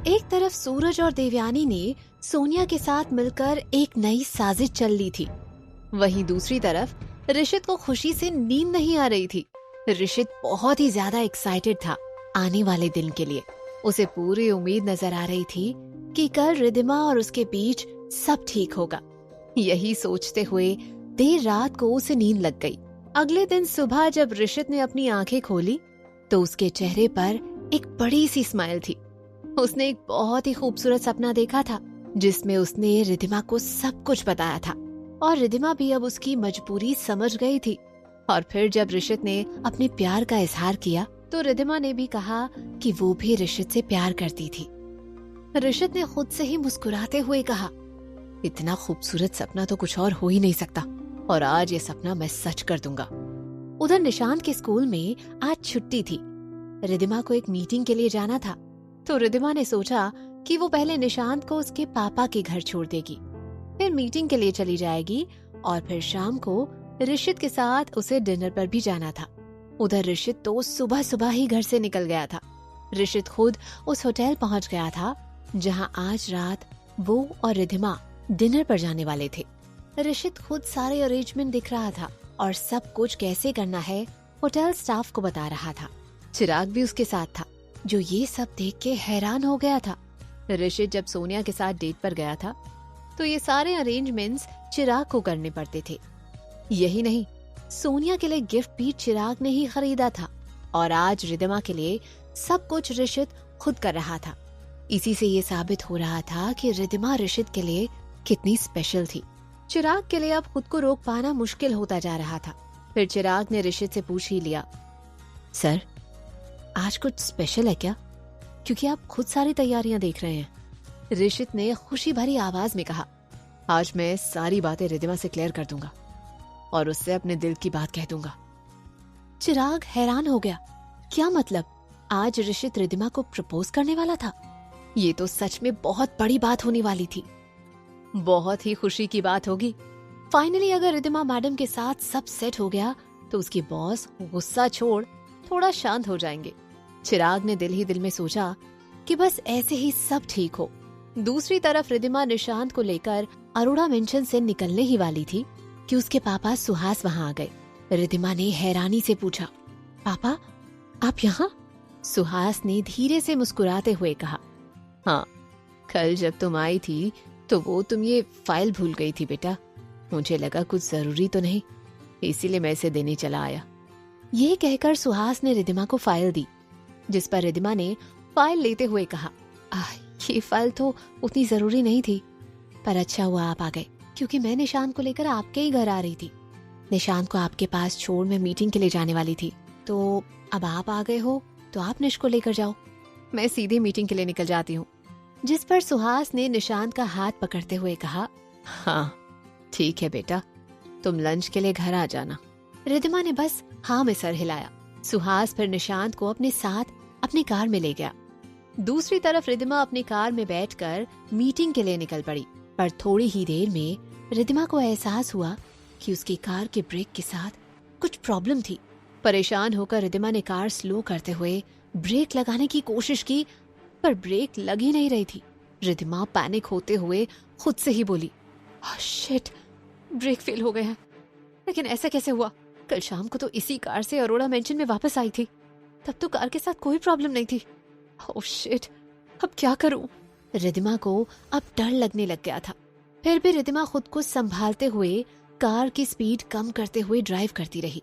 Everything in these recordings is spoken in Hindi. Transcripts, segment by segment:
एक तरफ सूरज और देवयानी ने सोनिया के साथ मिलकर एक नई साजिश चल ली थी, वहीं दूसरी तरफ ऋषित को खुशी से नींद नहीं आ रही थी। ऋषित बहुत ही ज्यादा एक्साइटेड था आने वाले दिन के लिए। उसे पूरी उम्मीद नजर आ रही थी कि कल रिद्धिमा और उसके बीच सब ठीक होगा। यही सोचते हुए देर रात को उसे नींद लग गई। अगले दिन सुबह जब ऋषित ने अपनी आंखें खोली तो उसके चेहरे पर एक बड़ी सी स्माइल थी। उसने एक बहुत ही खूबसूरत सपना देखा था जिसमें उसने रिद्धिमा को सब कुछ बताया था और रिद्धिमा भी अब उसकी मजबूरी समझ गई थी। और फिर जब ऋषित ने अपने प्यार का इजहार किया तो रिद्धिमा ने भी कहा कि वो भी ऋषित से प्यार करती थी। ऋषित ने खुद से ही मुस्कुराते हुए कहा, इतना खूबसूरत सपना तो कुछ और हो ही नहीं सकता और आज ये सपना मैं सच कर दूंगा। उधर निशांत के स्कूल में आज छुट्टी थी। रिद्धिमा को एक मीटिंग के लिए जाना था तो रिद्धिमा ने सोचा कि वो पहले निशांत को उसके पापा के घर छोड़ देगी, फिर मीटिंग के लिए चली जाएगी और फिर शाम को ऋषित के साथ उसे डिनर पर भी जाना था। उधर ऋषित तो सुबह सुबह ही घर से निकल गया था। ऋषित खुद उस होटल पहुंच गया था जहां आज रात वो और रिद्धिमा डिनर पर जाने वाले थे। ऋषित खुद सारे अरेंजमेंट दिख रहा था और सब कुछ कैसे करना है होटल स्टाफ को बता रहा था। चिराग भी उसके साथ था जो ये सब देख के हैरान हो गया था। ऋषित जब सोनिया के साथ डेट पर गया था तो ये सारे अरेंजमेंट्स चिराग को करने पड़ते थे। यही नहीं, सोनिया के लिए गिफ्ट भी चिराग ने ही खरीदा था और आज रिद्धिमा के लिए सब कुछ ऋषित खुद कर रहा था। इसी से ये साबित हो रहा था कि रिद्धिमा ऋषित के लिए कितनी स्पेशल थी। चिराग के लिए अब खुद को रोक पाना मुश्किल होता जा रहा था। फिर चिराग ने ऋषित से पूछ ही लिया, सर आज कुछ स्पेशल है क्या? क्योंकि आप खुद सारी तैयारियां देख रहे हैं। ऋषित ने खुशी भरी आवाज में कहा, आज मैं सारी बातें रिद्धिमा से क्लियर कर दूंगा और उससे अपने दिल की बात कह दूंगा। चिराग हैरान हो गया, क्या मतलब? आज ऋषित रिद्धिमा को प्रपोज करने वाला था? ये तो सच में बहुत बड़ी बात होने वाली थी। बहुत ही खुशी की बात होगी। फाइनली अगर रिद्धिमा मैडम के साथ सब सेट हो गया तो उसकी बॉस गुस्सा छोड़ थोड़ा शांत हो जाएंगे। चिराग ने दिल ही दिल में सोचा कि बस ऐसे ही सब ठीक हो। दूसरी तरफ रिद्धिमा निशांत को लेकर अरोड़ा मेंशन से निकलने ही वाली थी कि उसके पापा सुहास वहां आ गए। रिद्धिमा ने हैरानी से पूछा, पापा आप यहाँ? सुहास ने धीरे से मुस्कुराते हुए कहा, हाँ, कल जब तुम आई थी तो वो तुम ये फाइल भूल गई थी बेटा। मुझे लगा कुछ जरूरी तो नहीं, इसीलिए मैं इसे देने चला आया। ये कहकर सुहास ने रिद्धिमा को फाइल दी, जिस पर रिद्धिमा ने फाइल लेते हुए कहा, ये फाइल तो उतनी जरूरी नहीं थी, पर अच्छा हुआ आप आ गए क्योंकि मैं निशांत को लेकर आपके ही घर आ रही थी। निशांत को आपके पास छोड़ मैं मीटिंग के लिए जाने वाली थी, तो अब आप आ गए हो तो आप निश को लेकर जाओ, मैं सीधे मीटिंग के लिए निकल जाती हूँ। जिस पर सुहास ने निशांत का हाथ पकड़ते हुए कहा, हाँ ठीक है बेटा, तुम लंच के लिए घर आ जाना। रिद्धिमा ने बस हाँ में सर हिलाया। सुहास फिर निशांत को अपने साथ अपनी कार में ले गया। दूसरी तरफ रिद्धिमा अपनी कार में बैठकर मीटिंग के लिए निकल पड़ी, पर थोड़ी ही देर में रिद्धिमा को एहसास हुआ कि उसकी कार के ब्रेक के साथ कुछ प्रॉब्लम थी। परेशान होकर रिद्धिमा ने कार स्लो करते हुए ब्रेक लगाने की कोशिश की, पर ब्रेक लग ही नहीं रही थी। रिद्धिमा पैनिक होते हुए खुद से ही बोली, शिट, ब्रेक फेल हो गया है। लेकिन ऐसा कैसे हुआ? कल शाम को तो इसी कार से अरोड़ा मेंशन में वापस आई थी, तब तो कार के साथ कोई प्रॉब्लम नहीं थी। ओह शिट, अब क्या करूं? रिद्धिमा को अब डर लगने लग गया था। फिर भी रिद्धिमा खुद को संभालते हुए कार की स्पीड कम करते हुए ड्राइव करती रही,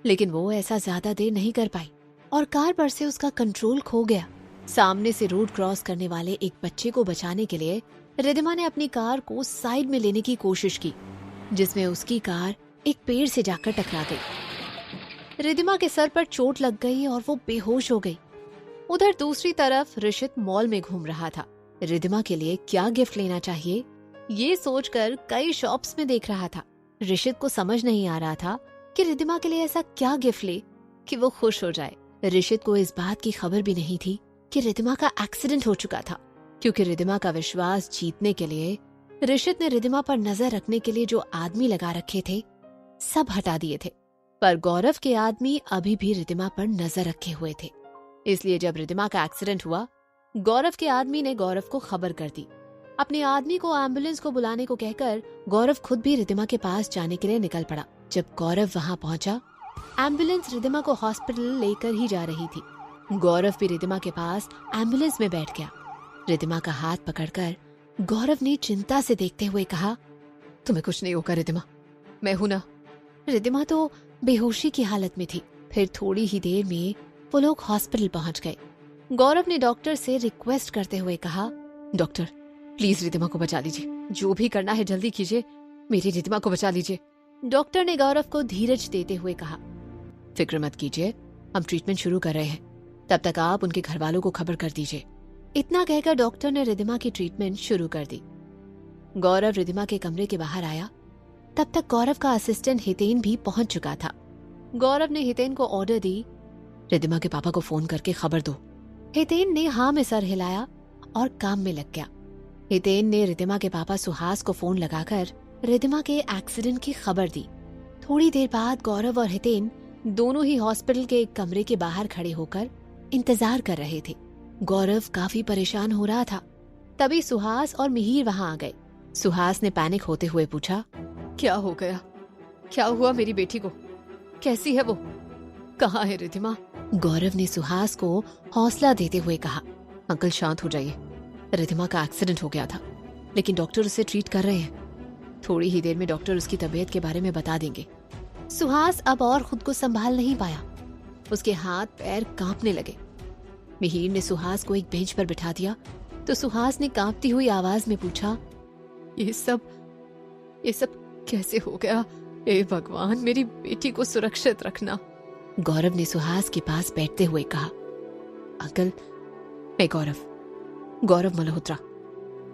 लेकिन वो ऐसा ज्यादा देर नहीं कर पाई और कार पर से उसका कंट्रोल खो गया। सामने से रोड क्रॉस करने वाले एक बच्चे को बचाने के लिए रिद्धिमा ने अपनी कार को साइड में लेने की कोशिश की, जिसमें उसकी कार एक पेड़ से जाकर टकरा गई। रिद्धिमा के सर पर चोट लग गई और वो बेहोश हो गई। उधर दूसरी तरफ ऋषित मॉल में घूम रहा था। रिद्धिमा के लिए क्या गिफ्ट लेना चाहिए ये सोचकर कई शॉप्स में देख रहा था। ऋषित को समझ नहीं आ रहा था कि रिद्धिमा के लिए ऐसा क्या गिफ्ट ले कि वो खुश हो जाए। ऋषित को इस बात की खबर भी नहीं थी कि रिद्धिमा का एक्सीडेंट हो चुका था, क्योंकि रिद्धिमा का विश्वास जीतने के लिए ऋषित ने रिद्धिमा पर नजर रखने के लिए जो आदमी लगा रखे थे सब हटा दिए थे, पर गौरव के आदमी अभी भी रिद्धिमा पर नजर रखे हुए थे। इसलिए जब रिद्धिमा का एक्सीडेंट हुआ गौरव के आदमी ने गौरव को खबर कर दी। अपने आदमी को एम्बुलेंस को बुलाने को कहकर गौरव खुद भी रिद्धिमा के पास जाने के लिए निकल पड़ा। जब गौरव वहां पहुंचा, एम्बुलेंस रिद्धिमा को हॉस्पिटल लेकर ही जा रही थी। गौरव भी रिद्धिमा के पास एम्बुलेंस में बैठ गया। रिद्धिमा का हाथ पकड़कर गौरव ने चिंता से देखते हुए कहा, तुम्हें कुछ नहीं होगा रिद्धिमा, मैं हूं ना। रिद्धिमा तो बेहोशी की हालत में थी। फिर थोड़ी ही देर में वो लोग हॉस्पिटल पहुंच गए। गौरव ने डॉक्टर से रिक्वेस्ट करते हुए कहा, डॉक्टर प्लीज रिद्धिमा को बचा लीजिए, जो भी करना है जल्दी कीजिए, मेरी रिद्धिमा को बचा लीजिए। डॉक्टर ने गौरव को धीरज देते हुए कहा, फिक्र मत कीजिए, हम ट्रीटमेंट शुरू कर रहे हैं, तब तक आप उनके घर वालों को खबर कर दीजिए। इतना कहकर डॉक्टर ने रिद्धिमा की ट्रीटमेंट शुरू कर दी। गौरव रिद्धिमा के कमरे के बाहर आया, तब तक गौरव का असिस्टेंट हितेन भी पहुंच चुका था। गौरव ने हितेन को ऑर्डर दी, रिद्धिमा के पापा को फोन करके खबर दो। हितेन ने हाँ में सर हिलाया और काम में लग गया। हितेन ने रिद्धिमा के पापा सुहास को फोन लगाकर रिद्धिमा के एक्सीडेंट की खबर दी। थोड़ी देर बाद गौरव और हितेन दोनों ही हॉस्पिटल के एक कमरे के बाहर खड़े होकर इंतजार कर रहे थे। गौरव काफी परेशान हो रहा था। तभी सुहास और मिहिर वहां आ गए। सुहास ने पैनिक होते हुए पूछा, क्या हो गया? क्या हुआ मेरी बेटी को? कैसी है वो? कहाँ है रिद्धिमा? गौरव ने सुहास को हौसला देते हुए कहा, अंकल शांत हो जाइए, रिद्धिमा का एक्सीडेंट हो गया था, लेकिन डॉक्टर उसे ट्रीट कर रहे हैं। थोड़ी ही देर में डॉक्टर उसकी तबीयत के बारे में बता देंगे। सुहास अब और खुद को संभाल नहीं पाया। उसके हाथ पैर कांपने लगे। मिहिर ने सुहास को एक बेंच पर बिठा दिया तो सुहास ने कांपती हुई आवाज में पूछा, ये सब कैसे हो गया? हे भगवान, मेरी बेटी को सुरक्षित रखना। गौरव ने सुहास के पास बैठते हुए कहा, अंकल मैं गौरव मल्होत्रा।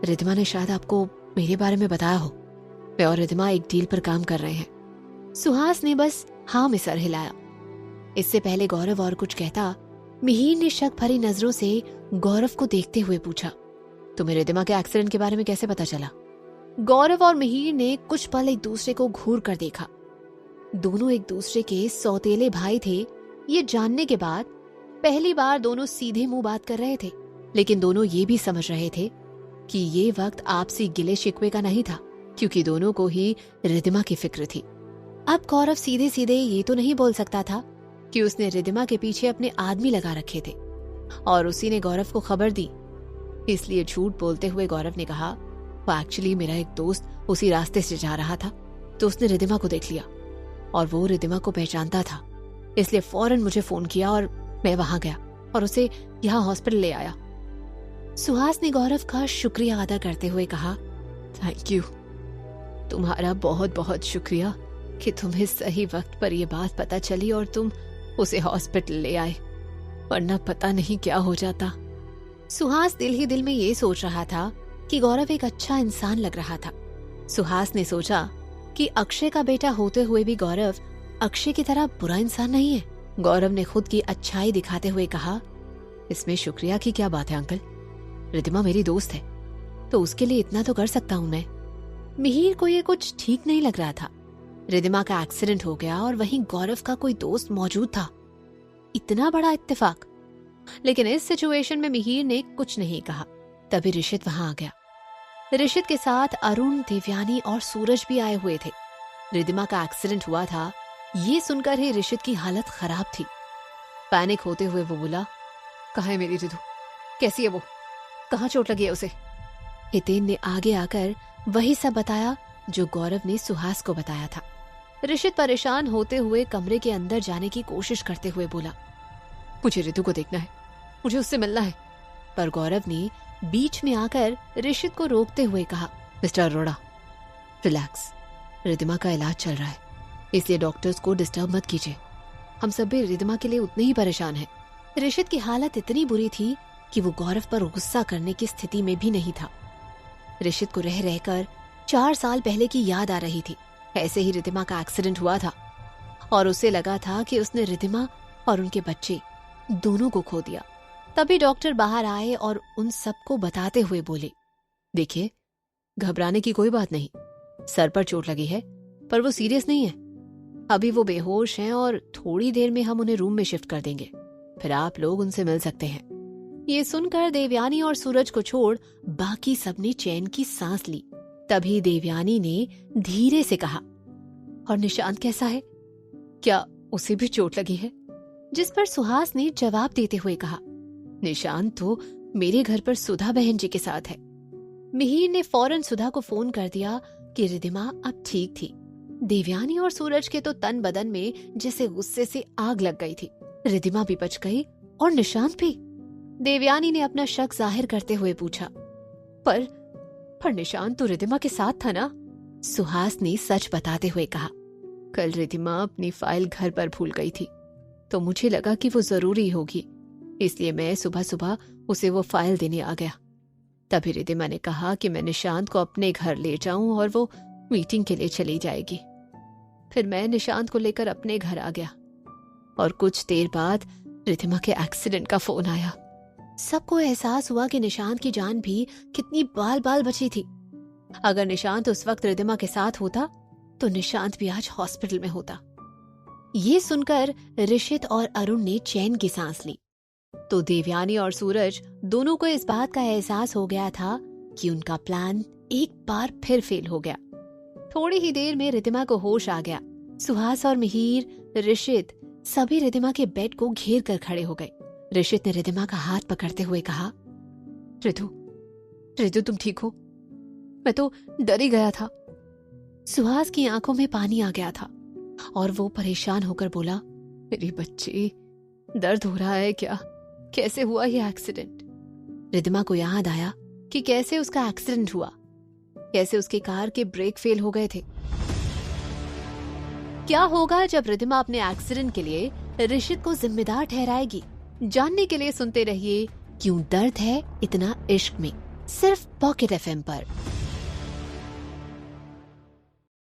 रिद्धिमा ने शायद आपको मेरे बारे में बताया हो। मैं और रिद्धिमा एक डील पर काम कर रहे हैं। सुहास ने बस हाँ में सर हिलाया। इससे पहले गौरव और कुछ कहता, मिहिर ने शक भरी नजरों से गौरव को देखते हुए पूछा, तुम्हें रिद्धिमा के एक्सीडेंट के बारे में कैसे पता चला? गौरव और मिहिर ने कुछ पल एक दूसरे को घूर कर देखा। दोनों एक दूसरे के सौतेले भाई थे, ये जानने के बाद पहली बार दोनों सीधे मुंह बात कर रहे थे। लेकिन दोनों ये भी समझ रहे थे कि ये वक्त आपसी गिले शिकवे का नहीं था, क्योंकि दोनों को ही रिद्धिमा की फिक्र थी। अब गौरव सीधे सीधे ये तो नहीं बोल सकता था कि उसने रिद्धिमा के पीछे अपने आदमी लगा रखे थे और उसी ने गौरव को खबर दी। इसलिए झूठ बोलते हुए गौरव ने कहा, वो एक्चुअली मेरा एक दोस्त उसी रास्ते से जा रहा था तो उसने रिद्धिमा को देख लिया और वो रिद्धिमा को पहचानता था, इसलिए फौरन मुझे फोन किया और मैं वहां गया और उसे यहाँ हॉस्पिटल ले आया। सुहास ने गौरव का शुक्रिया अदा करते हुए कहा, थैंक यू, तुम्हारा बहुत बहुत शुक्रिया कि तुम्हें सही वक्त पर यह बात पता चली और तुम उसे हॉस्पिटल ले आए, वरना पता नहीं क्या हो जाता। सुहास दिल ही दिल में ये सोच रहा था कि गौरव एक अच्छा इंसान लग रहा था। सुहास ने सोचा कि अक्षय का बेटा होते हुए भी गौरव अक्षय की तरह बुरा इंसान नहीं है। गौरव ने खुद की अच्छाई दिखाते हुए कहा, इसमें शुक्रिया की क्या बात है अंकल, रिद्धिमा मेरी दोस्त है तो उसके लिए इतना तो कर सकता हूं मैं। मिहिर को ये कुछ ठीक नहीं लग रहा था। रिद्धिमा का एक्सीडेंट हो गया और वहीं गौरव का कोई दोस्त मौजूद था, इतना बड़ा इत्तेफाक। लेकिन इस सिचुएशन में मिहिर ने कुछ नहीं कहा। तभी ऋषित वहां आ गया। ऋषित के साथ अरुण, देवयानी और सूरज भी आए हुए थे। रिद्धिमा का एक्सीडेंट हुआ था, ये सुनकर ही ऋषित की हालत खराब थी। पैनिक होते हुए वो बोला, कहाँ है मेरी रिद्धू? कैसी है वो? कहाँ चोट लगी है उसे? हितेन ने आगे आकर वही सब बताया जो गौरव ने सुहास को बताया था। ऋषित परेशान होते हुए कमरे के अंदर जाने की कोशिश करते हुए बोला, मुझे रिद्धू को देखना है, मुझे उससे मिलना है। पर गौरव ने बीच में आकर ऋषित को रोकते हुए कहा, मिस्टर अरोड़ा रिलैक्स, रिद्धिमा का इलाज चल रहा है, इसलिए डॉक्टर्स को डिस्टर्ब मत कीजिए। हम सब भी रिद्धिमा के लिए उतने ही परेशान हैं। ऋषित की हालत इतनी बुरी थी कि वो गौरव पर गुस्सा करने की स्थिति में भी नहीं था। ऋषित को रह रहकर 4 साल पहले की याद आ रही थी। ऐसे ही रिद्धिमा का एक्सीडेंट हुआ था और उसे लगा था कि उसने रिद्धिमा और उनके बच्चे दोनों को खो दिया। तभी डॉक्टर बाहर आए और उन सबको बताते हुए बोले, देखिए घबराने की कोई बात नहीं, सर पर चोट लगी है पर वो सीरियस नहीं है। अभी वो बेहोश हैं और थोड़ी देर में हम उन्हें रूम में शिफ्ट कर देंगे, फिर आप लोग उनसे मिल सकते हैं। ये सुनकर देवयानी और सूरज को छोड़ बाकी सबने चैन की सांस ली। तभी देवयानी ने धीरे से कहा, और निशांत कैसा है? क्या उसे भी चोट लगी है? जिस पर सुहास ने जवाब देते हुए कहा, निशांत तो मेरे घर पर सुधा बहन जी के साथ है। मिहिर ने फौरन सुधा को फोन कर दिया कि रिद्धिमा अब ठीक थी। देवयानी और सूरज के तो तन बदन में जैसे गुस्से से आग लग गई थी। रिद्धिमा भी बच गई और निशांत भी। देवयानी ने अपना शक जाहिर करते हुए पूछा, पर निशांत तो रिद्धिमा के साथ था ना? सुहास ने सच बताते हुए कहा, कल रिद्धिमा अपनी फाइल घर पर भूल गई थी, तो मुझे लगा कि वो जरूरी होगी, इसलिए मैं सुबह सुबह उसे वो फाइल देने आ गया। तभी रिद्धिमा ने कहा कि मैं निशांत को अपने घर ले जाऊं और वो मीटिंग के लिए चली जाएगी। फिर मैं निशांत को लेकर अपने घर आ गया और कुछ देर बाद रिद्धिमा के एक्सीडेंट का फोन आया। सबको एहसास हुआ कि निशांत की जान भी कितनी बाल बाल बची थी। अगर निशांत उस वक्त रिद्धिमा के साथ होता तो निशांत भी आज हॉस्पिटल में होता। ये सुनकर ऋषित और अरुण ने चैन की सांस ली। तो देवयानी और सूरज दोनों को इस बात का एहसास हो गया था कि उनका प्लान एक बार फिर फेल हो गया। थोड़ी ही देर में रिद्धिमा को होश आ गया। सुहास और मिहिर, ऋषित सभी रिद्धिमा के बेड को घेर कर खड़े हो गए। ऋषित ने रिद्धिमा का हाथ पकड़ते हुए कहा, रिद्धु तुम ठीक हो? मैं तो डर ही गया था। सुहास की आंखों में पानी आ गया था और वो परेशान होकर बोला, मेरी बच्ची, दर्द हो रहा है क्या? कैसे हुआ ये एक्सीडेंट? रिद्धिमा को याद आया कि कैसे उसका एक्सीडेंट हुआ, कैसे उसकी कार के ब्रेक फेल हो गए थे। क्या होगा जब रिद्धिमा अपने एक्सीडेंट के लिए ऋषित को जिम्मेदार ठहराएगी? जानने के लिए सुनते रहिए क्यों दर्द है इतना इश्क में, सिर्फ पॉकेट एफएम पर।